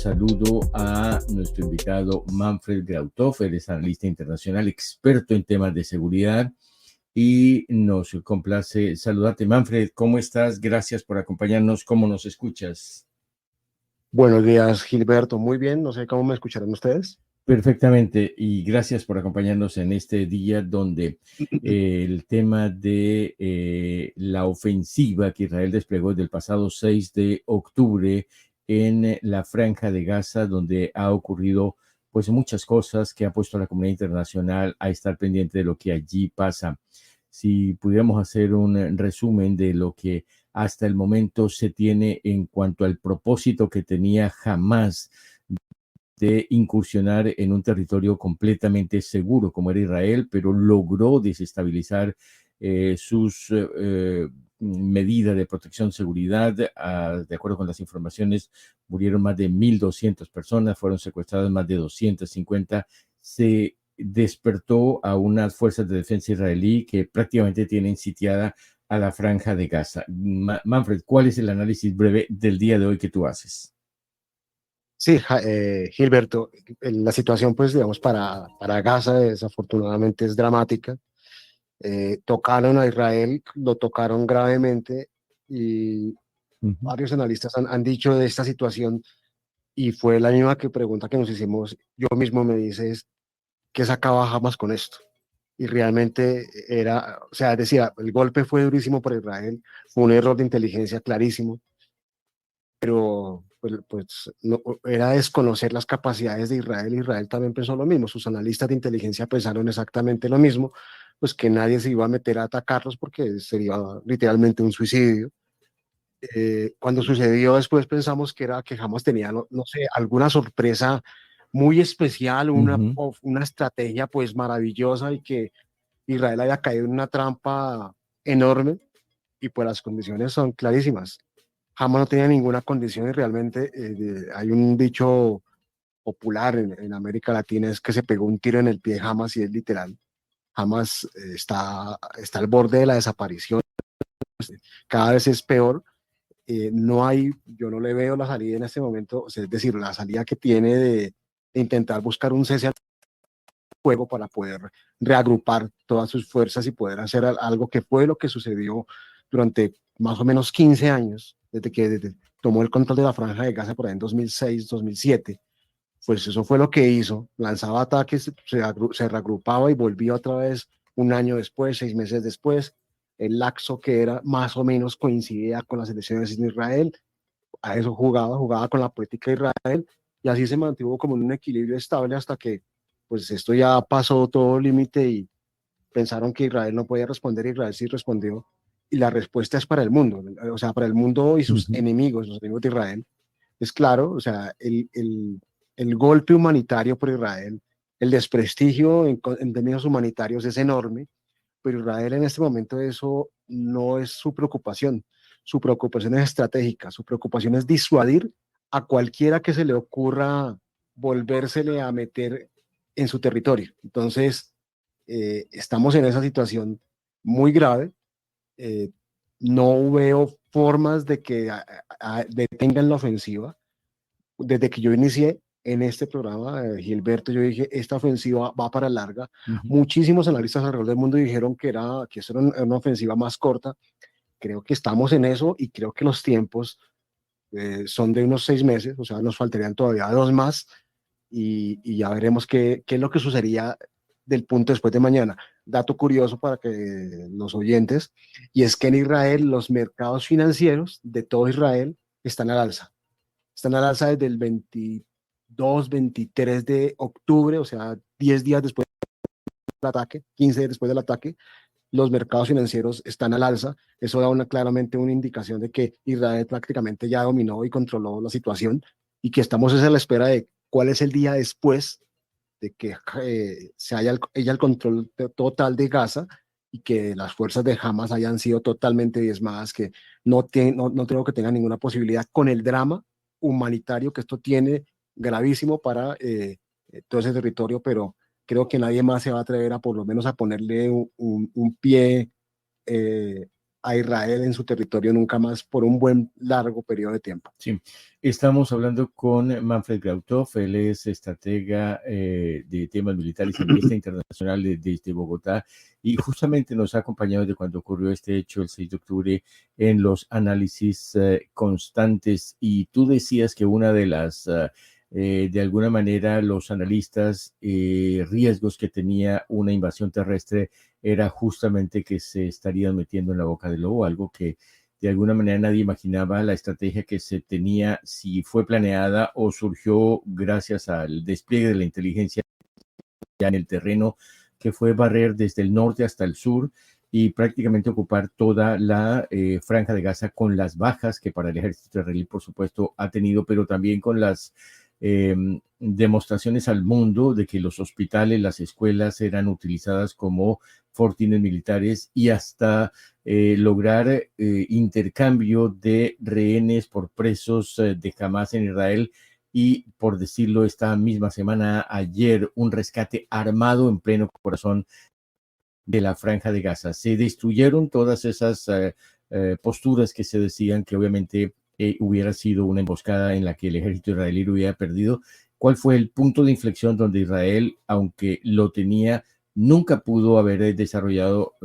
saludo a nuestro invitado Manfred Grauthoff, él es analista internacional, experto en temas de seguridad, y nos complace saludarte. Manfred, ¿cómo estás? Gracias por acompañarnos. ¿Cómo nos escuchas? Buenos días, Gilberto. Muy bien, no sé cómo me escucharán ustedes. Perfectamente, y gracias por acompañarnos en este día donde el tema de la ofensiva que Israel desplegó desde el pasado 6 de octubre en la Franja de Gaza, donde ha ocurrido pues muchas cosas que ha puesto a la comunidad internacional a estar pendiente de lo que allí pasa. Si pudiéramos hacer un resumen de lo que hasta el momento se tiene en cuanto al propósito que tenía Hamás de incursionar en un territorio completamente seguro como era Israel, pero logró desestabilizar sus medidas de protección seguridad. De acuerdo con las informaciones, murieron más de 1.200 personas, fueron secuestradas más de 250. Se despertó a unas fuerzas de defensa israelí que prácticamente tienen sitiada a la Franja de Gaza. Manfred, ¿cuál es el análisis breve del día de hoy que tú haces? Sí, Gilberto, la situación, pues, digamos, para Gaza desafortunadamente es dramática. Tocaron a Israel, lo tocaron gravemente y varios analistas han dicho de esta situación y fue la misma pregunta que nos hicimos. Yo mismo me dices, ¿qué sacaba Hamas con esto? Y realmente era, o sea, decía, el golpe fue durísimo para Israel, fue un error de inteligencia clarísimo, pero pues no, era desconocer las capacidades de Israel. Israel también pensó lo mismo, sus analistas de inteligencia pensaron exactamente lo mismo, pues que nadie se iba a meter a atacarlos porque sería literalmente un suicidio. Cuando sucedió después pensamos que era que jamás tenía, no sé, alguna sorpresa muy especial, una estrategia pues maravillosa y que Israel haya caído en una trampa enorme y pues las condiciones son clarísimas. Hamas no tenía ninguna condición y realmente hay un dicho popular en América Latina, es que se pegó un tiro en el pie Hamas y es literal. Hamas está al borde de la desaparición, cada vez es peor. No hay, yo no le veo la salida en este momento, o sea, es decir, la salida que tiene de intentar buscar un cese al fuego para poder reagrupar todas sus fuerzas y poder hacer algo que fue lo que sucedió durante más o menos 15 años, desde tomó el control de la Franja de Gaza por ahí en 2006, 2007. Pues eso fue lo que hizo, lanzaba ataques, se reagrupaba y volvía otra vez un año después, 6 meses después. El laxo que era más o menos coincidía con las elecciones en Israel, a eso jugaba con la política de Israel y así se mantuvo como en un equilibrio estable hasta que pues esto ya pasó todo límite y pensaron que Israel no podía responder, Israel sí respondió y la respuesta es para el mundo, o sea, para el mundo y sus enemigos, los enemigos de Israel. Es claro, o sea, el golpe humanitario por Israel, el desprestigio en términos humanitarios es enorme, pero Israel en este momento eso no es su preocupación es estratégica, su preocupación es disuadir a cualquiera que se le ocurra volvérsele a meter en su territorio. Entonces, estamos en esa situación muy grave. eh, no veo formas de que detengan la ofensiva. Desde que yo inicié en este programa, Gilberto, yo dije, esta ofensiva va para larga. Muchísimos analistas alrededor del mundo dijeron que eso era una ofensiva más corta. Creo que estamos en eso y creo que los tiempos son de unos 6 meses, o sea, nos faltarían todavía 2 más y ya veremos qué es lo que sucedería del punto después de mañana. Dato curioso para que los oyentes, y es que en Israel los mercados financieros de todo Israel están al alza. Están al alza desde el 22, 23 de octubre, o sea, 10 días después del ataque, 15 días después del ataque, los mercados financieros están al alza. Eso da claramente una indicación de que Israel prácticamente ya dominó y controló la situación y que estamos a la espera de cuál es el día después de que se haya el control total de Gaza y que las fuerzas de Hamas hayan sido totalmente diezmadas, que no creo que tengan ninguna posibilidad con el drama humanitario que esto tiene gravísimo para todo ese territorio, pero creo que nadie más se va a atrever a por lo menos a ponerle un pie eh, a Israel en su territorio nunca más por un buen largo periodo de tiempo. Sí, estamos hablando con Manfred Grauthoff, él es estratega de temas militares y analista internacional desde Bogotá, y justamente nos ha acompañado desde cuando ocurrió este hecho el 6 de octubre en los análisis constantes. Y tú decías que una de las, de alguna manera, los analistas riesgos que tenía una invasión terrestre era justamente que se estarían metiendo en la boca del lobo, algo que de alguna manera nadie imaginaba. La estrategia que se tenía, si fue planeada o surgió gracias al despliegue de la inteligencia ya en el terreno, que fue barrer desde el norte hasta el sur y prácticamente ocupar toda la franja de Gaza, con las bajas que para el ejército israelí, por supuesto, ha tenido, pero también con las demostraciones al mundo de que los hospitales, las escuelas eran utilizadas como fortines militares, y hasta lograr intercambio de rehenes por presos de Hamas en Israel. Y, por decirlo, esta misma semana, ayer, un rescate armado en pleno corazón de la Franja de Gaza. Se destruyeron todas esas posturas que se decían que obviamente hubiera sido una emboscada en la que el ejército israelí hubiera perdido. ¿Cuál fue el punto de inflexión donde Israel, aunque lo tenía, nunca pudo haber desarrollado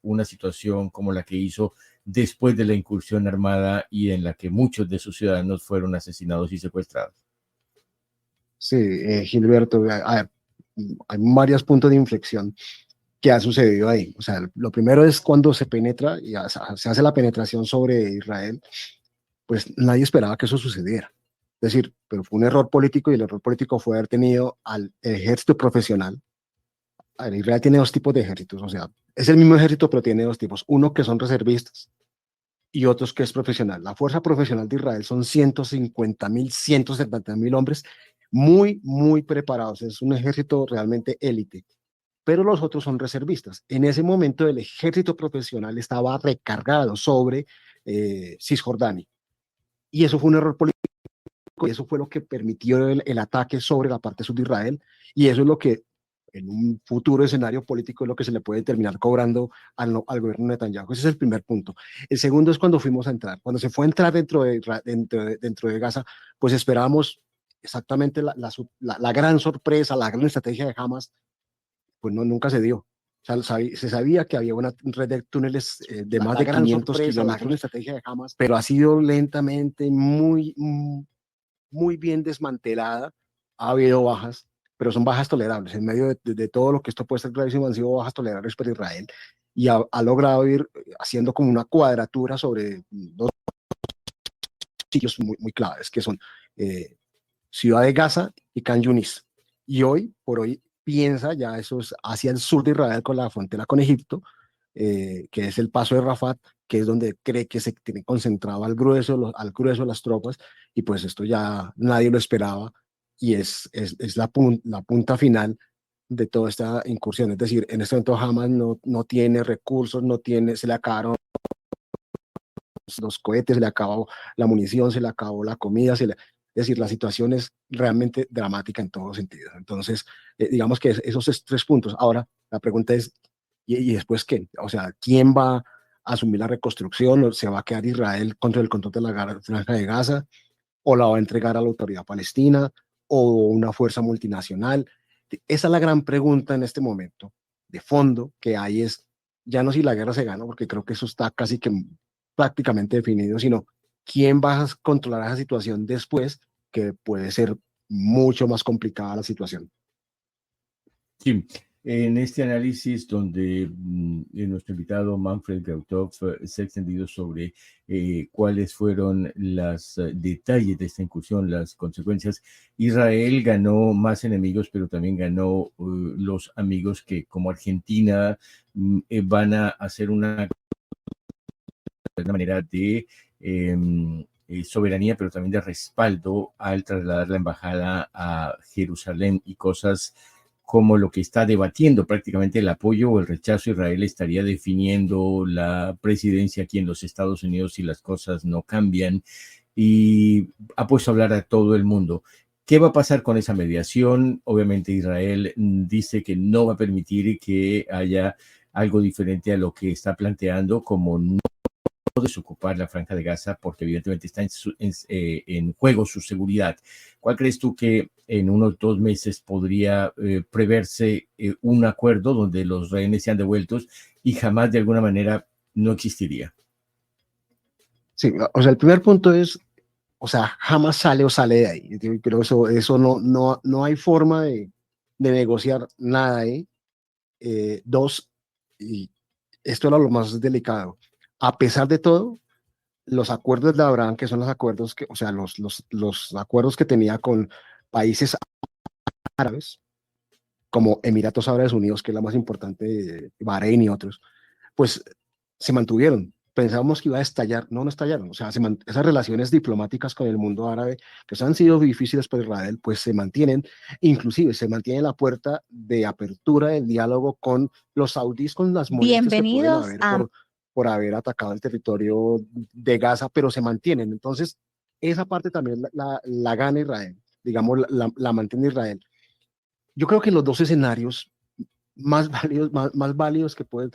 una situación como la que hizo después de la incursión armada y en la que muchos de sus ciudadanos fueron asesinados y secuestrados? Sí, Gilberto, hay varios puntos de inflexión que ha sucedido ahí. O sea, lo primero es cuando se penetra y se hace la penetración sobre Israel, pues nadie esperaba que eso sucediera. Es decir, pero fue un error político, y el error político fue haber tenido al ejército profesional. A ver, Israel tiene dos tipos de ejércitos, o sea, es el mismo ejército, pero tiene dos tipos. Uno que son reservistas y otros que es profesional. La fuerza profesional de Israel son 150.000, 170.000 hombres muy, muy preparados. Es un ejército realmente élite, pero los otros son reservistas. En ese momento el ejército profesional estaba recargado sobre Cisjordania, y eso fue un error político, y eso fue lo que permitió el ataque sobre la parte sur de Israel, y eso es lo que en un futuro escenario político es lo que se le puede terminar cobrando al gobierno de Netanyahu. Ese es el primer punto. El segundo es cuando fuimos a entrar. Cuando se fue a entrar dentro de Gaza, pues esperábamos exactamente la gran sorpresa, la gran estrategia de Hamas, pues no, nunca se dio. O sea, se sabía que había una red de túneles de más de 500 kilómetros, la gran estrategia de Hamas, pero ha sido lentamente muy bien desmantelada. Ha habido bajas, pero son bajas tolerables. En medio de todo lo que esto puede ser gravísimo, han sido bajas tolerables para Israel, y ha logrado ir haciendo como una cuadratura sobre dos sitios muy claves, que son Ciudad de Gaza y Can Yunis. Y hoy por hoy piensa ya eso es hacia el sur de Israel, con la frontera con Egipto, que es el paso de Rafat, que es donde cree que se tiene concentrado al grueso de las tropas, y pues esto ya nadie lo esperaba, y es la punta final de toda esta incursión. Es decir, en este momento Hamas no tiene recursos, se le acabaron los cohetes, se le acabó la munición, se le acabó la comida, es decir, la situación es realmente dramática en todos sentidos. Entonces, digamos que esos tres puntos. Ahora, la pregunta es, ¿y después qué? O sea, ¿quién va a asumir la reconstrucción? ¿O se va a quedar Israel contra el control de la franja de Gaza? ¿O la va a entregar a la autoridad palestina? ¿O una fuerza multinacional? Esa es la gran pregunta en este momento, de fondo, que hay es, ya no si la guerra se gana, porque creo que eso está casi que prácticamente definido, sino quién va a controlar esa situación después, que puede ser mucho más complicada la situación. Sí, en este análisis donde nuestro invitado Manfred Grauthoff se ha extendido sobre cuáles fueron los detalles de esta incursión, las consecuencias. Israel ganó más enemigos, pero también ganó los amigos que, como Argentina, van a hacer una manera de soberanía, pero también de respaldo al trasladar la embajada a Jerusalén, y cosas como lo que está debatiendo prácticamente el apoyo o el rechazo a Israel estaría definiendo la presidencia aquí en los Estados Unidos si las cosas no cambian, y ha puesto a hablar a todo el mundo. ¿Qué va a pasar con esa mediación? Obviamente Israel dice que no va a permitir que haya algo diferente a lo que está planteando, como no desocupar la Franja de Gaza porque evidentemente está en juego su seguridad. ¿Cuál crees tú que en unos 2 meses podría preverse un acuerdo donde los rehenes sean devueltos y jamás de alguna manera no existiría? Sí, o sea, el primer punto es, o sea, jamás sale o sale de ahí. Yo creo que eso no hay forma de negociar nada ahí. Dos, y esto era lo más delicado, a pesar de todo, los acuerdos de Abraham, que son los acuerdos que, o sea, los acuerdos que tenía con países árabes, como Emiratos Árabes Unidos, que es la más importante, Bahrein y otros, pues se mantuvieron. Pensábamos que iba a estallar, no estallaron. O sea, esas relaciones diplomáticas con el mundo árabe, que han sido difíciles para Israel, pues se mantienen. Inclusive se mantiene la puerta de apertura del diálogo con los saudíes, con las molestias que pueden Bienvenidos haber a... por haber atacado el territorio de Gaza, pero se mantienen. Entonces, esa parte también la gana Israel, digamos, la mantiene Israel. Yo creo que los dos escenarios más válidos que pueden,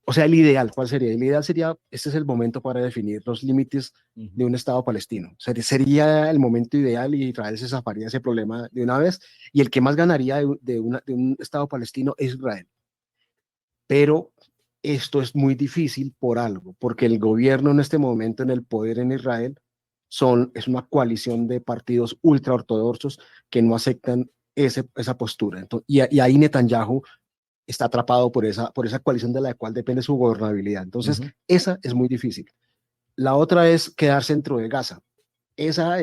o sea, el ideal, ¿cuál sería? El ideal sería, este es el momento para definir los límites de un Estado palestino. Sería el momento ideal y Israel se zafaría ese problema de una vez, y el que más ganaría de un Estado palestino es Israel. Pero esto es muy difícil por algo, porque el gobierno en este momento en el poder en Israel es una coalición de partidos ultraortodoxos que no aceptan esa postura. Entonces, y ahí Netanyahu está atrapado por esa coalición de la cual depende su gobernabilidad. Entonces, esa es muy difícil. La otra es quedarse dentro de Gaza. Esa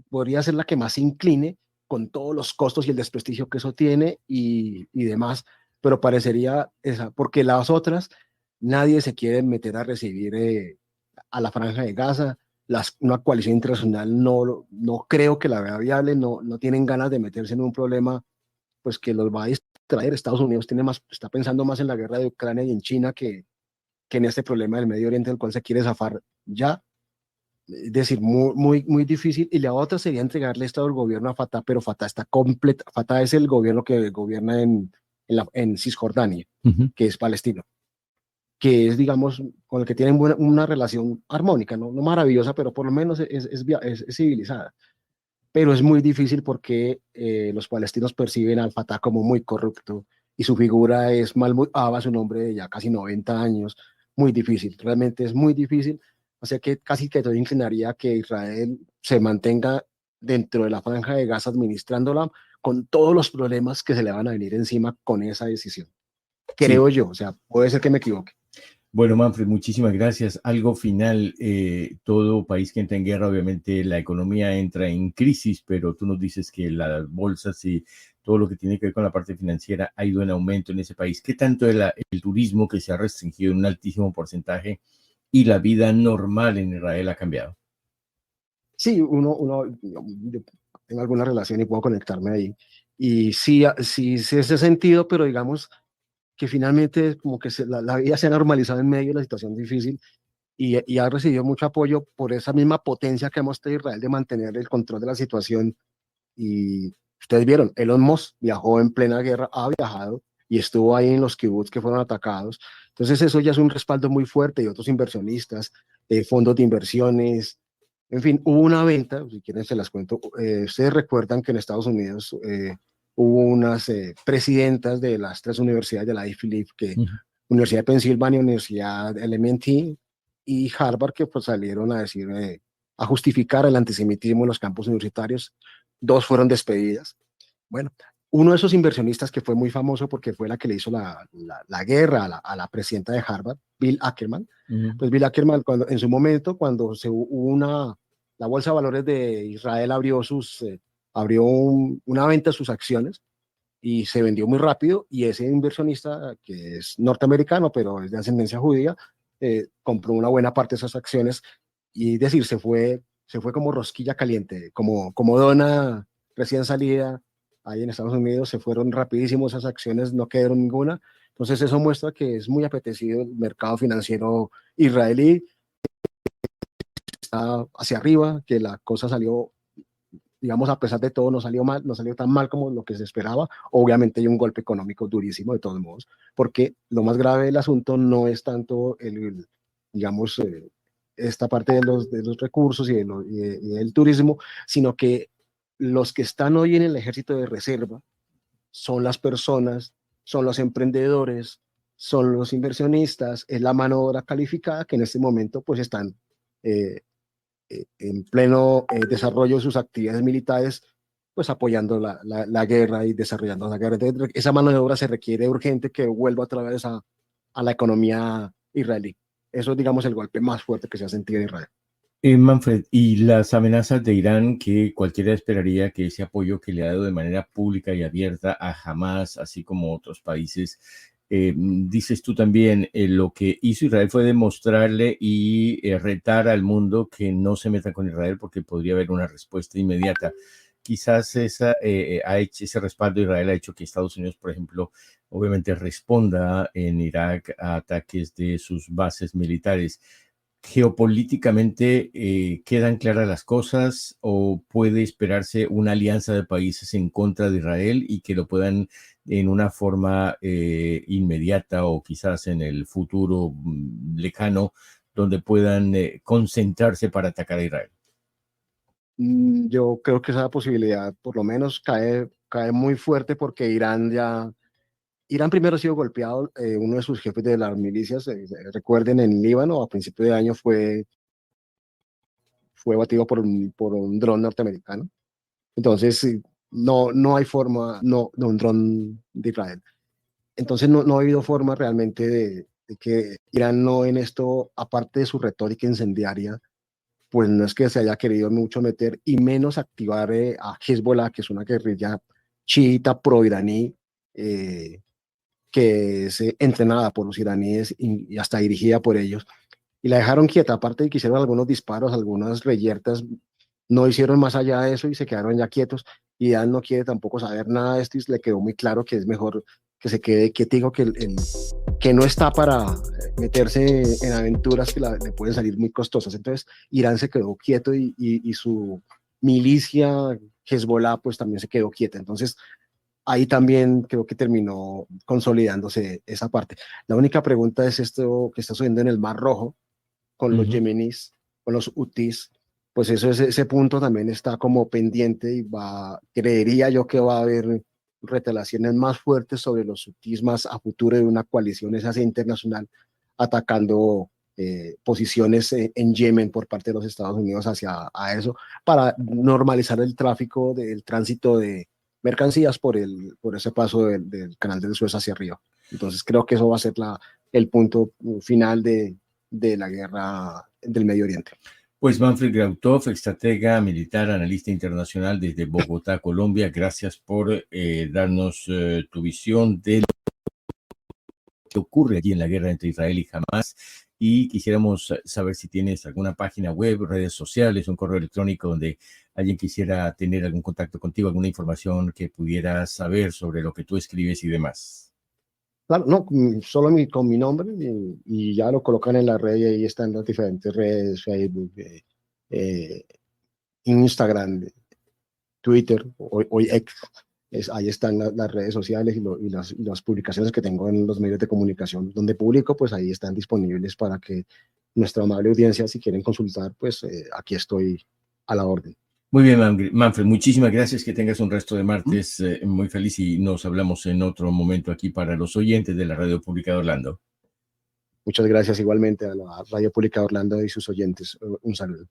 podría ser la que más se incline con todos los costos y el desprestigio que eso tiene y demás, pero parecería esa, porque las otras, nadie se quiere meter a recibir a la Franja de Gaza. Una coalición internacional no creo que la vea viable, no tienen ganas de meterse en un problema pues que los va a distraer. Estados Unidos está pensando más en la guerra de Ucrania y en China que en este problema del Medio Oriente del cual se quiere zafar ya. Es decir, muy difícil. Y la otra sería entregarle esto al gobierno a Fatah, pero Fatah está completa. Fatah es el gobierno que gobierna en Cisjordania, que es palestino, que es, digamos, con el que tienen una relación armónica, no maravillosa, pero por lo menos es civilizada. Pero es muy difícil porque los palestinos perciben al Fatah como muy corrupto y su figura es Mahmoud Abbas, un hombre de ya casi 90 años, muy difícil, realmente es muy difícil, o sea que casi que todo inclinaría a que Israel se mantenga dentro de la franja de Gaza administrándola con todos los problemas que se le van a venir encima con esa decisión. Sí. Creo yo, o sea, puede ser que me equivoque. Bueno, Manfred, muchísimas gracias. Algo final, todo país que entra en guerra, obviamente la economía entra en crisis, pero tú nos dices que las bolsas y todo lo que tiene que ver con la parte financiera ha ido en aumento en ese país. ¿Qué tanto el turismo, que se ha restringido en un altísimo porcentaje, y la vida normal en Israel ha cambiado? Sí, yo tengo alguna relación y puedo conectarme ahí. Y sí ese sentido, pero digamos que finalmente como que la vida se ha normalizado en medio de la situación difícil y ha recibido mucho apoyo por esa misma potencia que ha mostrado Israel de mantener el control de la situación. Y ustedes vieron, Elon Musk viajó en plena guerra, ha viajado y estuvo ahí en los kibbutz que fueron atacados. Entonces eso ya es un respaldo muy fuerte de otros inversionistas, fondos de inversiones. En fin, hubo una venta, si quieren se las cuento. Ustedes recuerdan que en Estados Unidos hubo unas presidentas de las tres universidades de la Ivy League, que Universidad de Pensilvania, Universidad LMNT y Harvard, que pues salieron a decir, a justificar el antisemitismo en los campos universitarios. Dos fueron despedidas. Bueno, uno de esos inversionistas que fue muy famoso porque fue la que le hizo la guerra a la presidenta de Harvard, Bill Ackerman. Pues Bill Ackerman, en su momento, cuando hubo la Bolsa de Valores de Israel abrió una venta de sus acciones y se vendió muy rápido, y ese inversionista, que es norteamericano, pero es de ascendencia judía, compró una buena parte de esas acciones, y es decir, se fue como rosquilla caliente, como dona recién salida ahí en Estados Unidos, se fueron rapidísimo esas acciones, no quedaron ninguna. Entonces eso muestra que es muy apetecido el mercado financiero israelí, está hacia arriba, que la cosa salió, digamos, a pesar de todo, no salió mal, no salió tan mal como lo que se esperaba. Obviamente hay un golpe económico durísimo de todos modos, porque lo más grave del asunto no es tanto digamos, esta parte de los recursos y del turismo, sino que los que están hoy en el ejército de reserva son las personas, son los emprendedores, son los inversionistas, es la mano de obra calificada que en este momento pues están eh, en pleno desarrollo de sus actividades militares, pues apoyando la guerra y desarrollando la guerra. Entonces, esa mano de obra se requiere urgente que vuelva otra vez a la economía israelí. Eso es, digamos, el golpe más fuerte que se ha sentido en Israel. Manfred, y las amenazas de Irán, que cualquiera esperaría que ese apoyo que le ha dado de manera pública y abierta a Hamas, así como otros países, dices tú también, lo que hizo Israel fue demostrarle y retar al mundo que no se meta con Israel porque podría haber una respuesta inmediata. Quizás ese respaldo de Israel ha hecho que Estados Unidos, por ejemplo, obviamente responda en Irak a ataques de sus bases militares. Geopolíticamente, ¿quedan claras las cosas o puede esperarse una alianza de países en contra de Israel y que lo puedan en una forma inmediata o quizás en el futuro lejano, donde puedan concentrarse para atacar a Israel? Yo creo que esa posibilidad por lo menos cae muy fuerte porque Irán primero ha sido golpeado, uno de sus jefes de las milicias, recuerden, en Líbano a principio de año fue batido por un dron norteamericano. Entonces, sí, no hay forma, no un dron de Israel. Entonces, no ha habido forma realmente de que Irán no en esto, aparte de su retórica incendiaria, pues no es que se haya querido mucho meter y menos activar a Hezbollah, que es una guerrilla chiita pro-iraní, eh, que es entrenada por los iraníes y hasta dirigida por ellos. Y la dejaron quieta, aparte de que hicieron algunos disparos, algunas reyertas, no hicieron más allá de eso y se quedaron ya quietos. Y Irán no quiere tampoco saber nada de esto y le quedó muy claro que es mejor que se quede quietico, que no está para meterse en aventuras que le pueden salir muy costosas. Entonces, Irán se quedó quieto y su milicia Hezbollah pues también se quedó quieta. Entonces, ahí también creo que terminó consolidándose esa parte. La única pregunta es esto que está sucediendo en el Mar Rojo con los Ujú. yemeníes, con los hutíes, pues ese punto también está como pendiente y creería yo que va a haber retaliaciones más fuertes sobre los hutíes más a futuro de una coalición esa internacional atacando posiciones en Yemen por parte de los Estados Unidos hacia a eso para normalizar el tráfico del tránsito de mercancías por ese paso del canal del Suez hacia arriba. Entonces creo que eso va a ser el punto final de la guerra del Medio Oriente. Pues Manfred Grautov, estratega militar, analista internacional desde Bogotá, Colombia, gracias por darnos tu visión de lo que ocurre allí en la guerra entre Israel y Hamas. Y quisiéramos saber si tienes alguna página web, redes sociales, un correo electrónico donde alguien quisiera tener algún contacto contigo, alguna información que pudiera saber sobre lo que tú escribes y demás. Claro, no, solo con mi nombre y ya lo colocan en la red y ahí están las diferentes redes, Facebook, eh, Instagram, Twitter, hoy X. Ahí están las redes sociales y las publicaciones que tengo en los medios de comunicación. Donde publico, pues ahí están disponibles para que nuestra amable audiencia, si quieren consultar, pues aquí estoy a la orden. Muy bien, Manfred, muchísimas gracias. Que tengas un resto de martes muy feliz y nos hablamos en otro momento aquí para los oyentes de la Radio Pública de Orlando. Muchas gracias igualmente a la Radio Pública de Orlando y sus oyentes. Un saludo.